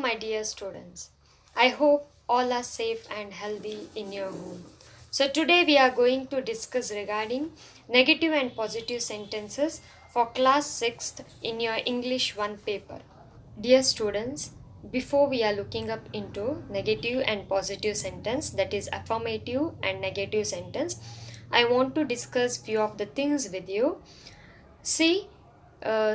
my dear students. I hope all are safe and healthy in your home. So, today we are going to discuss regarding negative and positive sentences for class 6th in your English 1 paper. Dear students, before we are looking up into negative and positive sentence, that is affirmative and negative sentence, I want to discuss few of the things with you. See,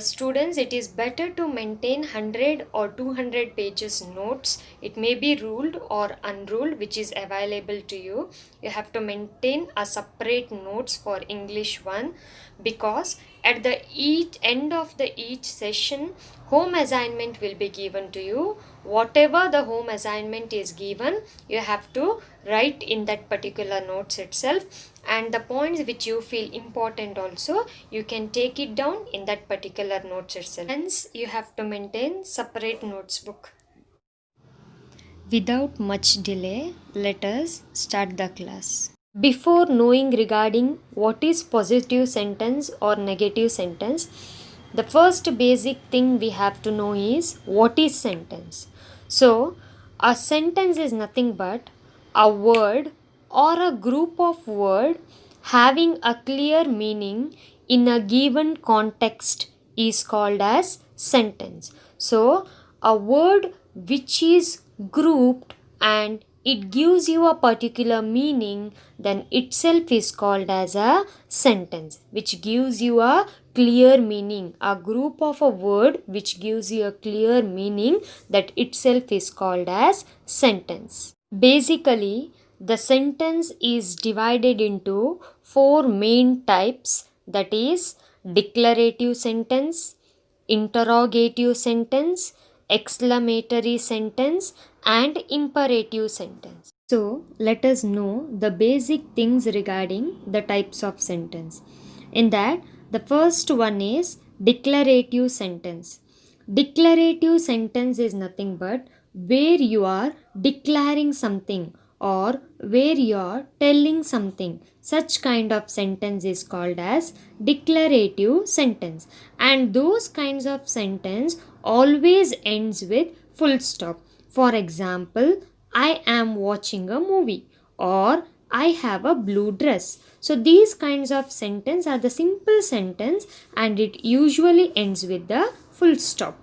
students, it is better to maintain 100 or 200 pages notes. It may be ruled or unruled, which is available to you. You have to maintain a separate notes for English 1, because at the each end of the each session, home assignment will be given to you. Whatever the home assignment is given, you have to write in that particular notes itself, and the points which you feel important also you can take it down in that particular notes itself. Hence you have to maintain separate notes book. Without much delay, let us start the class. Before knowing regarding what is positive sentence or negative sentence, the first basic thing we have to know is what is sentence. So, a sentence is nothing but a word or a group of words having a clear meaning in a given context is called as sentence. So, a word which is grouped and it gives you a particular meaning, then itself is called as a sentence, which gives you a clear meaning. A group of a word which gives you a clear meaning, that itself is called as sentence. Basically, the sentence is divided into four main types, that is declarative sentence, interrogative sentence, exclamatory sentence, and imperative sentence. So, let us know the basic things regarding the types of sentence. In that, the first one is declarative sentence. Declarative sentence is nothing but where you are declaring something or where you are telling something. Such kind of sentence is called as declarative sentence, and those kinds of sentence always ends with full stop. For example, I am watching a movie, or I have a blue dress. So these kinds of sentence are the simple sentence, and it usually ends with the full stop.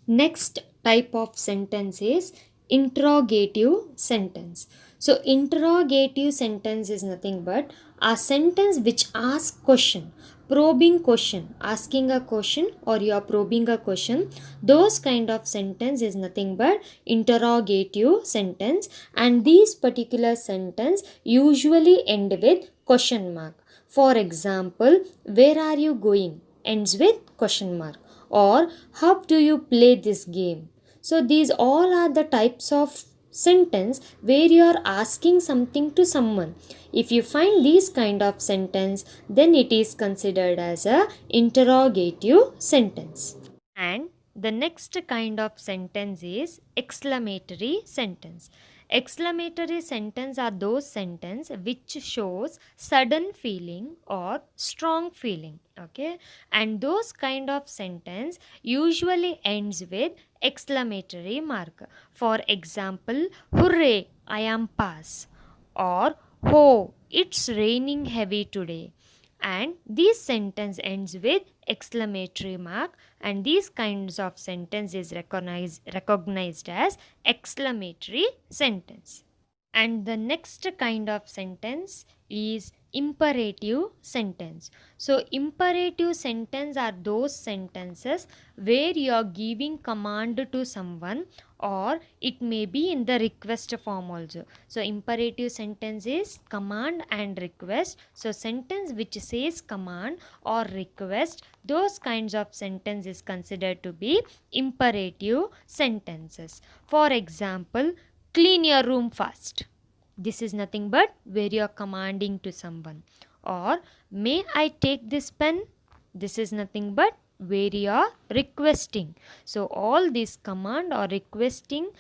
Next type of sentence is interrogative sentence. So interrogative sentence is nothing but a sentence which asks question, probing question, asking a question or you are probing a question. Those kind of sentence is nothing but interrogative sentence, and these particular sentence usually end with question mark. For example, where are you going ends with question mark, or how do you play this game. So these all are the types of sentence where you are asking something to someone. If you find these kind of sentence, then it is considered as a interrogative sentence. And the next kind of sentence is exclamatory sentence. Exclamatory sentence are those sentence which shows sudden feeling or strong feeling. Okay, and those kind of sentence usually ends with exclamatory mark. For example, hooray, I am pass, or oh, it's raining heavy today. And this sentence ends with exclamatory mark, and these kinds of sentence is recognized as exclamatory sentence. And the next kind of sentence is imperative sentence. So imperative sentence are those sentences where you are giving command to someone, or it may be in the request form also. So imperative sentence is command and request. So sentence which says command or request, those kinds of sentence is considered to be imperative sentences. For example, clean your room fast. This is nothing but where you are commanding to someone. Or may I take this pen? This is nothing but where you are requesting. So all these command or requesting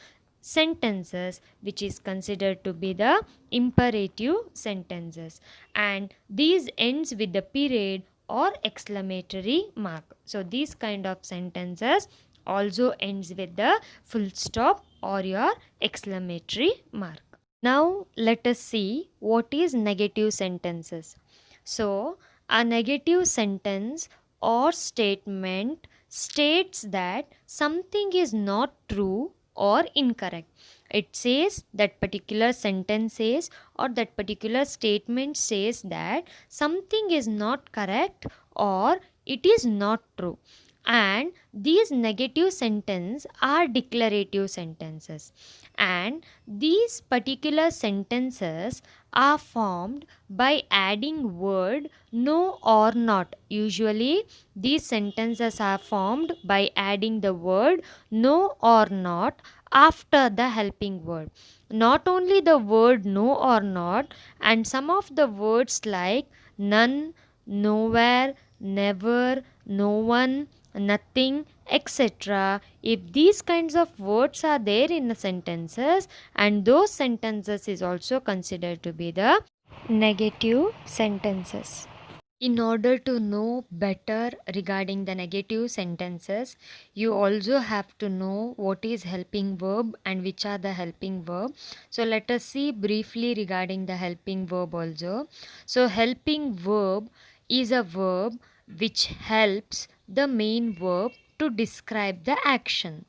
sentences which is considered to be the imperative sentences, and these ends with the period or exclamatory mark. So these kind of sentences also ends with the full stop or your exclamatory mark. Now let us see what is negative sentences. So a negative sentence or statement states that something is not true or incorrect. It says that particular sentence says or that particular statement says that something is not correct or it is not true. And these negative sentences are declarative sentences, and these particular sentences are formed by adding word no or not. Usually these sentences are formed by adding the word no or not after the helping word. Not only the word no or not, and some of the words like none, nowhere, never, no one, nothing, etc. If these kinds of words are there in the sentences, and those sentences is also considered to be the negative sentences. In order to know better regarding the negative sentences, you also have to know what is helping verb and which are the helping verb. So let us see briefly regarding the helping verb also. So helping verb is a verb which helps the main verb to describe the action,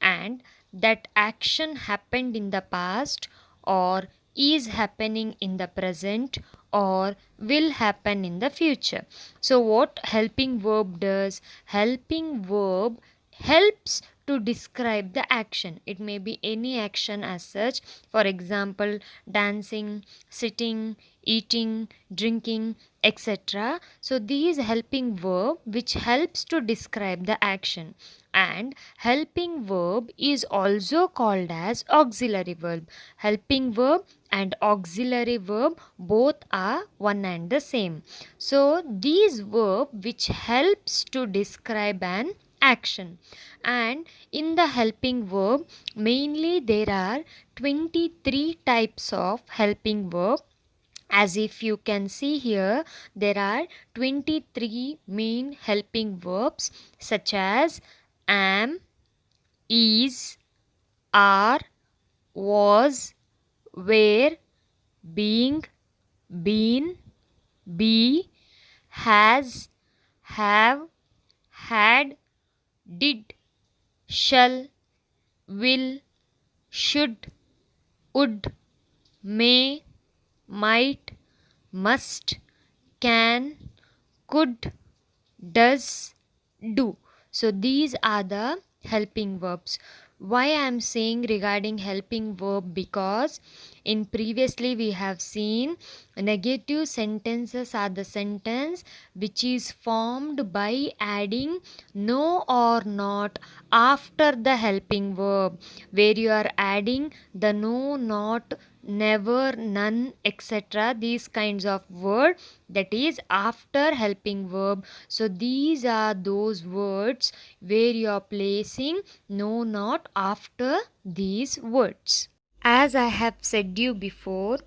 and that action happened in the past or is happening in the present or will happen in the future. So what helping verb does? Helping verb helps to describe the action. It may be any action as such. For example, dancing, sitting, eating, drinking, etc. So these helping verb which helps to describe the action, and helping verb is also called as auxiliary verb. Helping verb and auxiliary verb both are one and the same. So these verb which helps to describe an action, and in the helping verb mainly there are 23 types of helping verb. As if you can see here, there are 23 main helping verbs such as am, is, are, was, were, being, been, be, has, have, had, did, shall, will, should, would, may, might, must, can, could, does, do. So these are the helping verbs. Why I am saying regarding helping verb? Because in previously we have seen negative sentences are the sentence which is formed by adding no or not after the helping verb, where you are adding the no, not, never, none, etc. these kinds of word, that is after helping verb. So these are those words where you are placing no, not after these words. As I have said you before,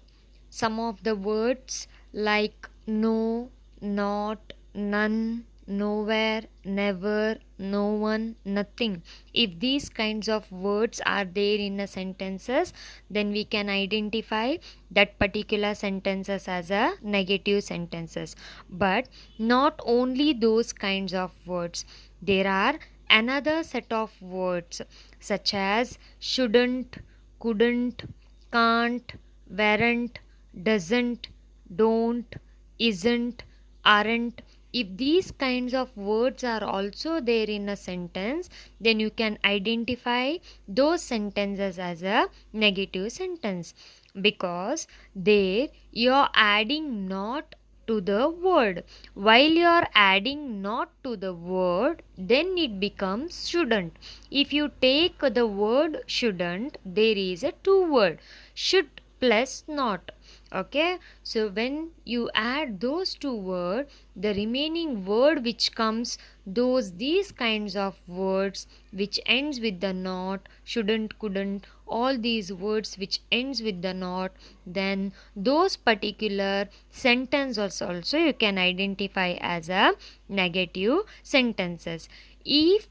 some of the words like no, not, none, nowhere, never, no one, nothing, if these kinds of words are there in a sentences, then we can identify that particular sentences as a negative sentences. But not only those kinds of words, there are another set of words such as shouldn't, couldn't, can't, weren't, doesn't, don't, isn't, aren't. If these kinds of words are also there in a sentence, then you can identify those sentences as a negative sentence, because there you are adding not to the word. While you are adding not to the word, then it becomes shouldn't. If you take the word shouldn't, there is a two word should plus not. Okay, so when you add those two words, the remaining word which comes, these kinds of words which ends with the not, shouldn't, couldn't, all these words which ends with the not, then those particular sentences also you can identify as a negative sentences. If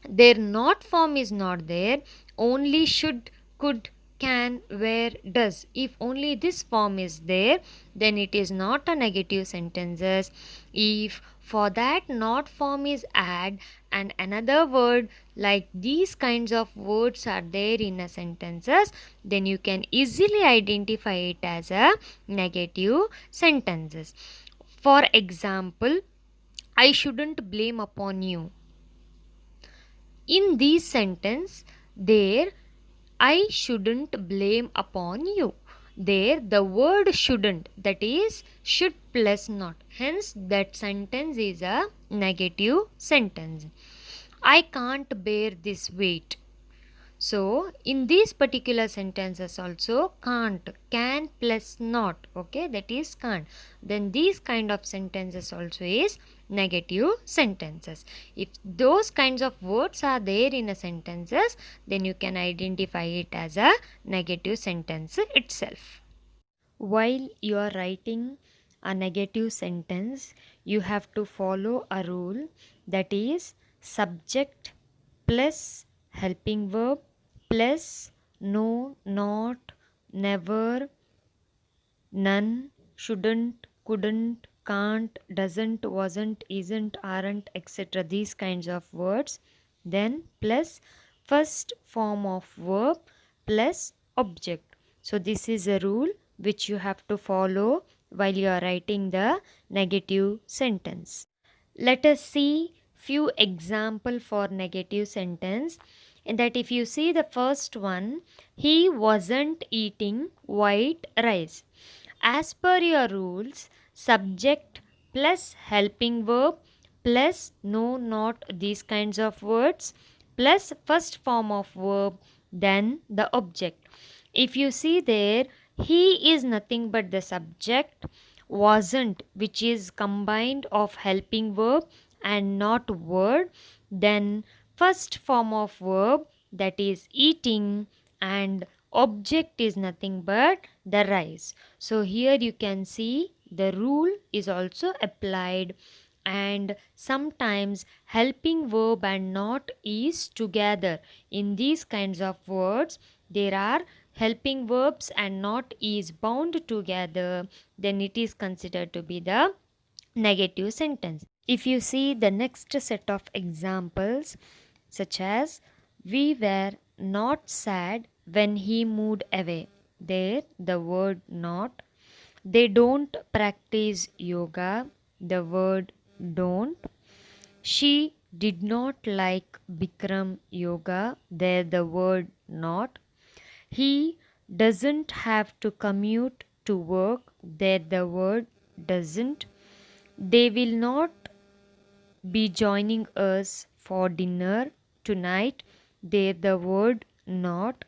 Their not form is not there. Only should, could, can, were, does. If only this form is there, then it is not a negative sentences. If for that not form is add and another word like these kinds of words are there in a sentences, then you can easily identify it as a negative sentences. For example, I shouldn't blame upon you. In this sentence, there I shouldn't blame upon you. There the word shouldn't, that is should plus not. Hence that sentence is a negative sentence. I can't bear this weight. So in these particular sentences also can't, can plus not, okay, that is can't. Then these kind of sentences also is negative sentences. If those kinds of words are there in a sentences, then you can identify it as a negative sentence itself. While you are writing a negative sentence, you have to follow a rule, that is subject plus helping verb plus no, not, never, none, shouldn't, couldn't, can't, doesn't, wasn't, isn't, aren't, etc. These kinds of words. Then plus first form of verb plus object. So this is a rule which you have to follow while you are writing the negative sentence. Let us see few example for negative sentence. In that, if you see the first one, he wasn't eating white rice. As per your rules, subject plus helping verb plus no, not, these kinds of words plus first form of verb, then the object. If you see there, he is nothing but the subject, wasn't, which is combined of helping verb and not word, then first form of verb, that is eating, and object is nothing but the rice. So here you can see the rule is also applied, and sometimes helping verb and not is together. In these kinds of words, there are helping verbs and not is bound together, then it is considered to be the negative sentence. If you see the next set of examples, such as we were not sad when he moved away. There the word not. They don't practice yoga. The word don't. She did not like Bikram yoga. There the word not. He doesn't have to commute to work. There the word doesn't. They will not be joining us for dinner tonight. There the word not.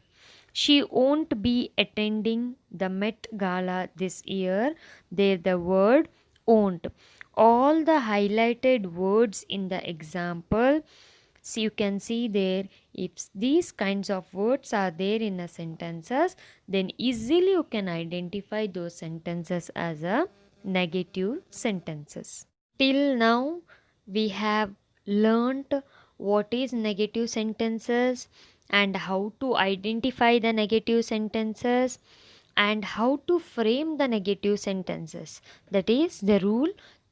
She won't be attending the Met Gala this year. There the word won't. All the highlighted words in the example, so you can see there, if these kinds of words are there in a sentences, then easily you can identify those sentences as a negative sentences. Till now we have learnt what is negative sentences and how to identify the negative sentences and how to frame the negative sentences. That is the rule.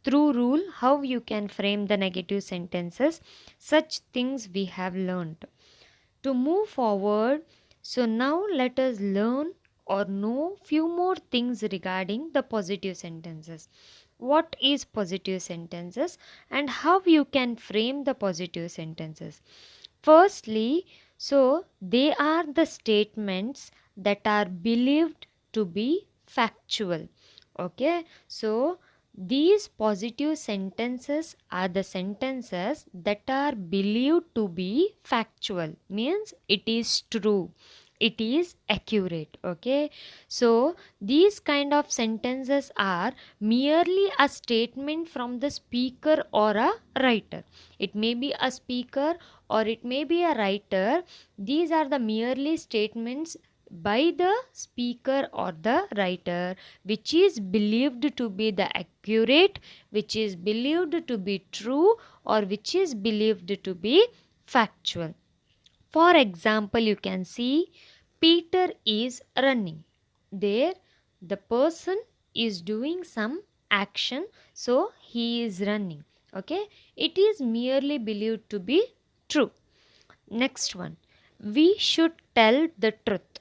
Through rule, how you can frame the negative sentences, such things we have learnt. To move forward, so now let us learn or know few more things regarding the positive sentences. What is positive sentences and how you can frame the positive sentences? Firstly, so they are the statements that are believed to be factual. Okay, so these positive sentences are the sentences that are believed to be factual, means it is true, it is accurate. Okay, so these kind of sentences are merely a statement from the speaker or a writer. It may be a speaker or it may be a writer. These are the merely statements by the speaker or the writer which is believed to be the accurate, which is believed to be true, or which is believed to be factual. For example, you can see Peter is running. There, the person is doing some action, so he is running. Okay, it is merely believed to be true. Next one, we should tell the truth.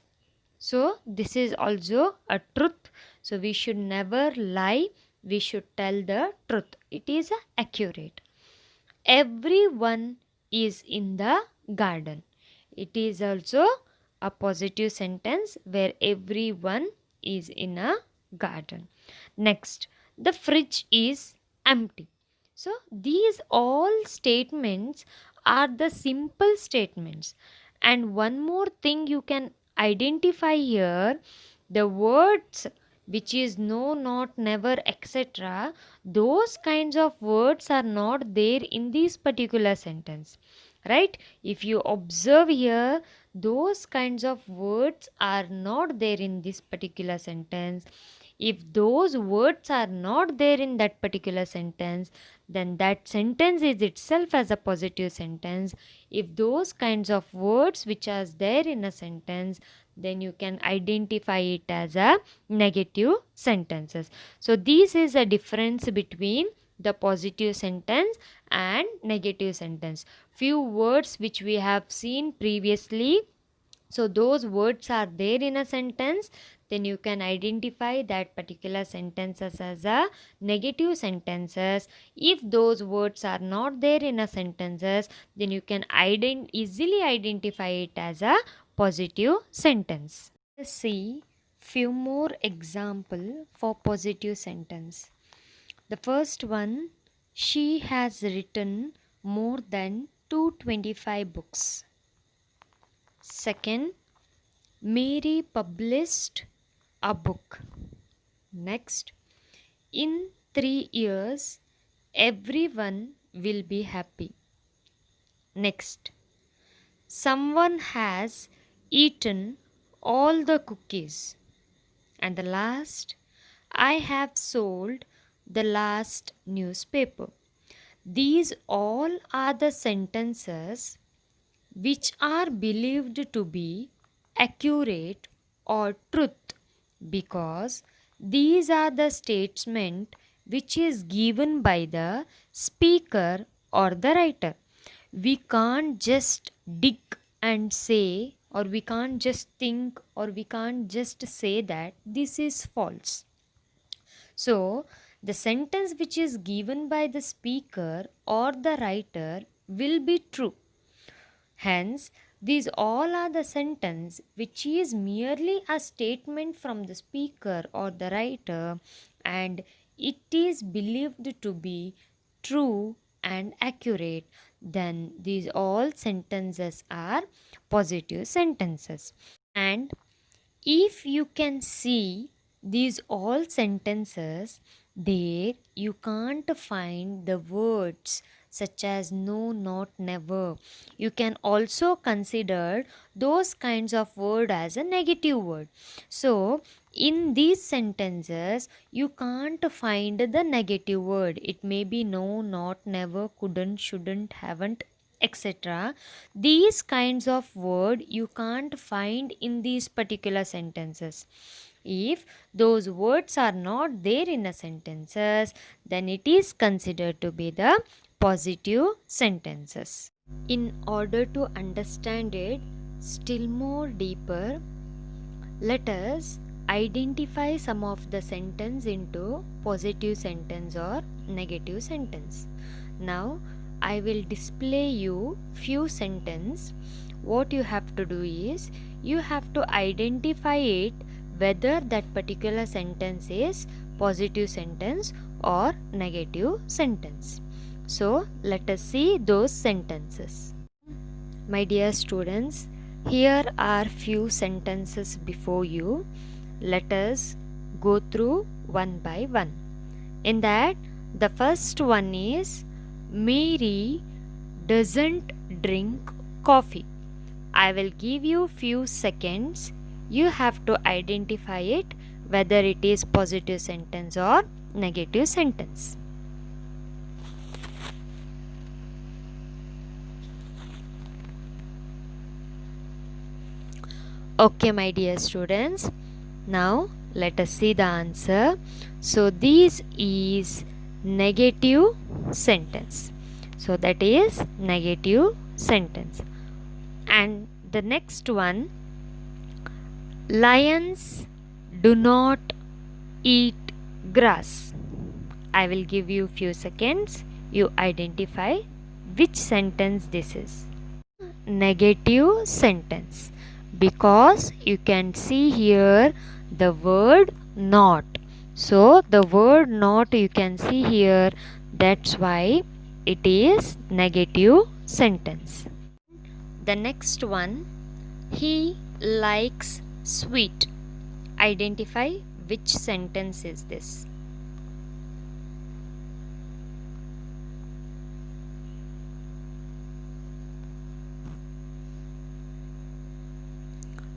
So, this is also a truth. So, we should never lie, we should tell the truth. It is accurate. Everyone is in the garden. It is also a positive sentence where everyone is in a garden. Next, the fridge is empty. So, these all statements are the simple statements. And one more thing you can identify here, the words which is no, not, never, etc., those kinds of words are not there in this particular sentence, right? If you observe here, those kinds of words are not there in this particular sentence. If those words are not there in that particular sentence, then that sentence is itself as a positive sentence. If those kinds of words which are there in a sentence, then you can identify it as a negative sentences. So this is a difference between the positive sentence and negative sentence. Few words which we have seen previously, so those words are there in a sentence, then you can identify that particular sentences as a negative sentences. If those words are not there in a sentences, then you can easily identify it as a positive sentence. Let's see few more example for positive sentence. The first one, she has written more than 225 books. Second, Mary published a book. Next, in 3 years, everyone will be happy. Next, someone has eaten all the cookies. And the last, I have sold the last newspaper. These all are the sentences which are believed to be accurate or truth, because these are the statement which is given by the speaker or the writer. We can't just dig and say, or we can't just think, or we can't just say that this is false. So, the sentence which is given by the speaker or the writer will be true. Hence, these all are the sentence which is merely a statement from the speaker or the writer, and it is believed to be true and accurate. Then these all sentences are positive sentences. And if you can see these all sentences, there you can't find the words such as no, not, never. You can also consider those kinds of word as a negative word. So in these sentences you can't find the negative word. It may be no, not, never, couldn't, shouldn't, haven't, etc. These kinds of word you can't find in these particular sentences. If those words are not there in a sentences, then it is considered to be the positive sentences. In order to understand it still more deeper, let us identify some of the sentence into positive sentence or negative sentence. Now I will display you few sentence. What you have to do is you have to identify it whether that particular sentence is positive sentence or negative sentence. So let us see those sentences. My dear students, here are few sentences before you. Let us go through one by one. In that, the first one is Mary doesn't drink coffee. I will give you few seconds. You have to identify it whether it is positive sentence or negative sentence. Okay, my dear students, now let us see the answer. So this is negative sentence. So that is negative sentence. And the next one, lions do not eat grass. I will give you few seconds. You identify which sentence this is. Negative sentence, because you can see here the word not. So the word not you can see here, that's why it is negative sentence. The next one, he likes sweet. Identify which sentence is this.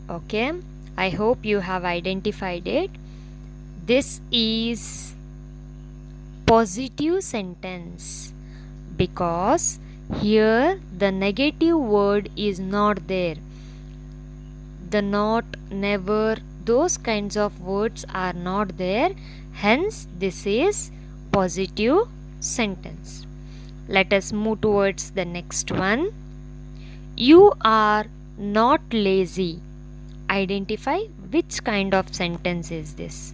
Okay, I hope you have identified it. This is positive sentence, because here the negative word is not there. The not, never, those kinds of words are not there. Hence, this is positive sentence. Let us move towards the next one. You are not lazy. Identify which kind of sentence is this.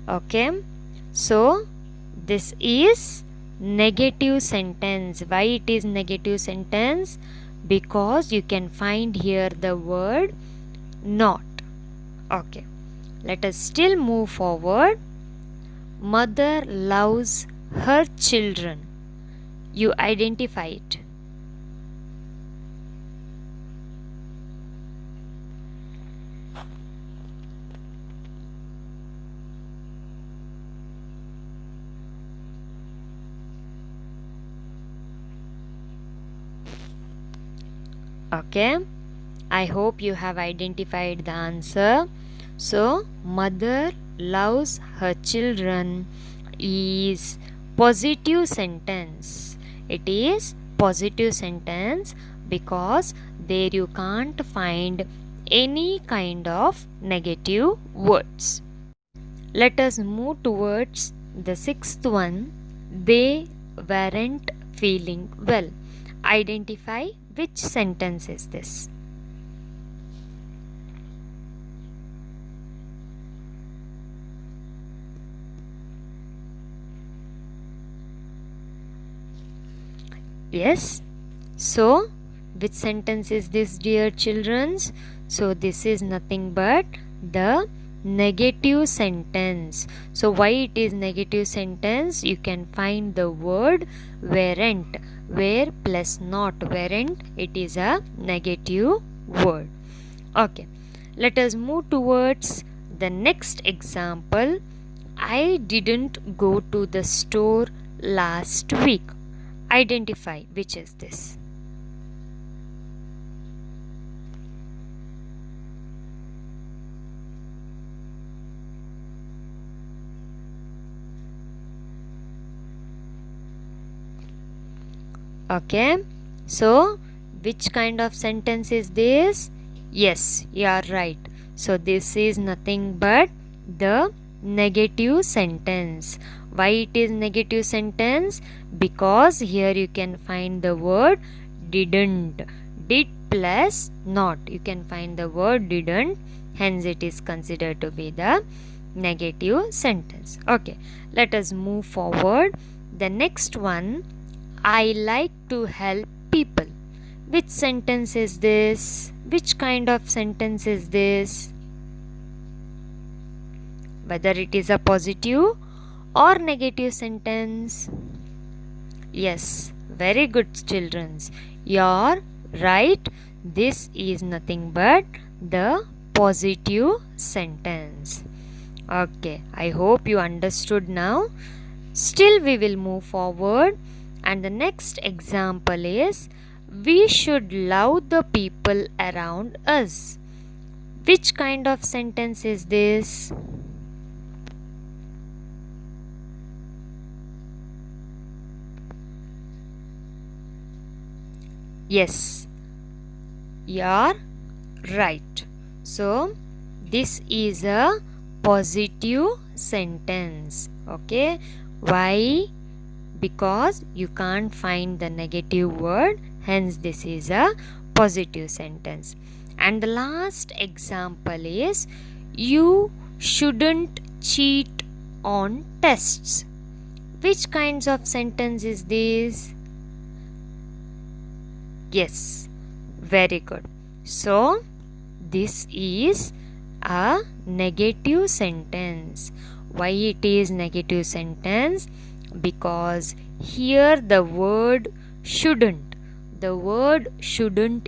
Okay, so this is negative sentence. Why it is negative sentence? Because you can find here the word not. Okay, let us still move forward. Mother loves her children. You identify it. Okay, I hope you have identified the answer. So, mother loves her children is positive sentence. It is positive sentence because there you can't find any kind of negative words. Let us move towards the sixth one. They weren't feeling well. Identify which sentence is this. Yes. So, which sentence is this, dear children? So, this is nothing but the negative sentence. So, why it is negative sentence? You can find the word weren't. Where plus not, weren't, it is a negative word. Okay, let us move towards the next example. I didn't go to the store last week. Identify which is this. Okay, so which kind of sentence is this? Yes, you are right. So this is nothing but the negative sentence. Why it is negative sentence? Because here you can find the word didn't. Did plus not. You can find the word didn't. Hence it is considered to be the negative sentence. Okay, let us move forward. The next one, I like to help people. Which sentence is this? Which kind of sentence is this? Whether it is a positive or negative sentence? Yes, very good children. You are right. This is nothing but the positive sentence. Okay, I hope you understood now. Still we will move forward. And the next example is, we should love the people around us. Which kind of sentence is this? Yes, you're right. So this is a positive sentence. Okay, why? Because you can't find the negative word, hence this is a positive sentence. And the last example is, you shouldn't cheat on tests. Which kinds of sentence is this? Yes, very good. So this is a negative sentence. Why it is negative sentence? Because here the word shouldn't,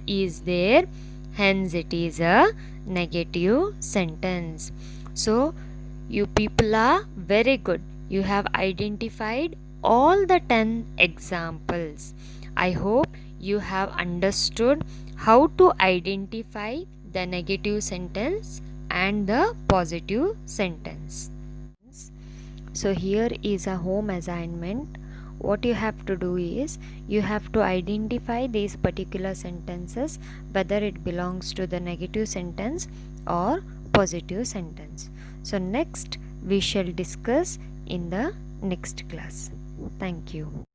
is there, hence it is a negative sentence. So you people are very good. You have identified all the 10 examples. I hope you have understood how to identify the negative sentence and the positive sentence. So here is a home assignment. What you have to do is, you have to identify these particular sentences, whether it belongs to the negative sentence or positive sentence. So next we shall discuss in the next class. Thank you.